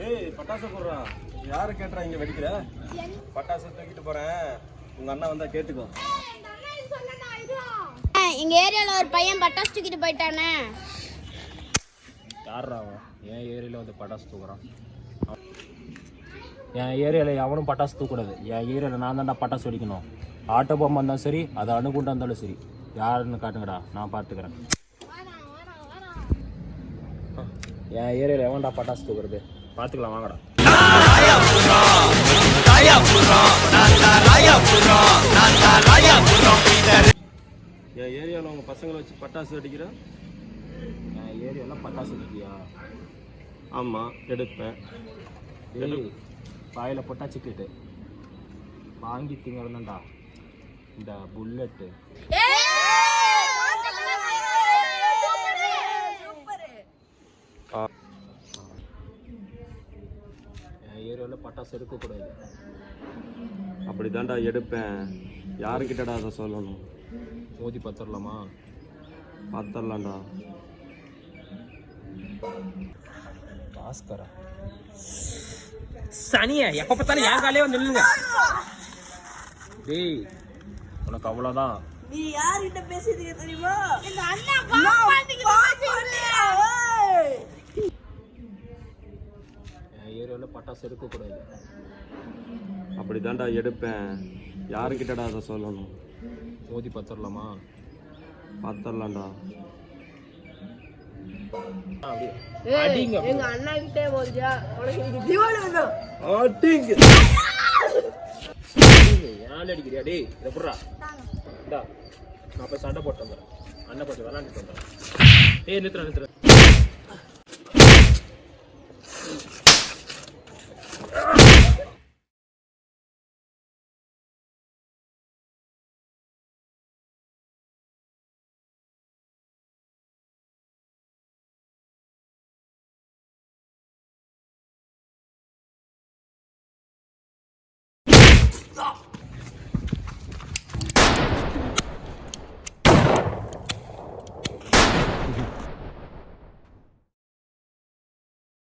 ஏய் பட்டாசு போடுறா. யாரு கேட்றா இங்க வெடிக்கிற? பட்டாசு தூக்கிட்டு போறேன். உங்க அண்ணா வந்தா கேட்டுக்கோ. எங்க ஏரியால ஒரு பையன் பட்டாசு தூக்கிட்டு போயிட்டானே. யாரா அவன்? என் ஏரியாவில் வந்து பட்டாசு தூக்குறான். என் ஏரியாவில் எவனும் பட்டாசு தூக்கூடாது. என் ஏரியாவில் நான் தான்டா பட்டாசு வெடிக்கணும். ஆட்டோ பாம்பு இருந்தாலும் சரி, அது அணுகுண்டா இருந்தாலும் சரி. யாருன்னு காட்டுங்கடா, நான் பார்த்துக்கிறேன். என் ஏரியாவில் எவன்டா பட்டாசு தூக்குறது? பார்த்துக்கலாம் வாங்கடா. என் ஏரியாவில் உங்க பசங்களை வச்சு பட்டாசு வெடிக்கிற? என் ஏரியாவில் பட்டாசு வெடிக்கியா? ஆமாம் எடுப்பேன். பாயில் போட்டா சிக்கிட்டு வாங்கி திங்கறதாண்டா இந்த புல்லட்டு. என் ஏரியாவில் பட்டாசு எடுக்கக்கூடாது. அப்படி தான்டா எடுப்பேன். யாருக்கிட்டடா அதை சொல்லணும்? மோதி பத்திரலாமா? பார்த்துடலாம்டா. பாஸ்கரா சனியா எப்ப பார்த்தாலும் என் காலையே வந்து நில்லுங்க. டேய் உனக்கு அவ்வளோதான். நீ யார்கிட்ட பேசிட்டு தெரியுமா? எங்க அண்ணா பாப்பாத்திக்கிட்ட என் ஏரியாவில் பட்டாசு எடுக்கக்கூடாது. அப்படி தான்டா எடுப்பேன். யாருக்கிட்டடா அதை சொல்லணும்? மோதி பத்திரலாமா? பார்த்துடலாம்டா. எங்க அண்ணா கிட்டே போறியா? உனக்கு இது தீவாளி வேணும். ஏன் அடிக்கிறியா? டேய் இதை புடுறா. இந்தா நான் போய் சண்டை போட்டு வந்துடுறேன். அண்ணன் போட்டு விளாண்டுட்டு வந்துடுறேன். ஏய் நிறுத்துறேன். Stop.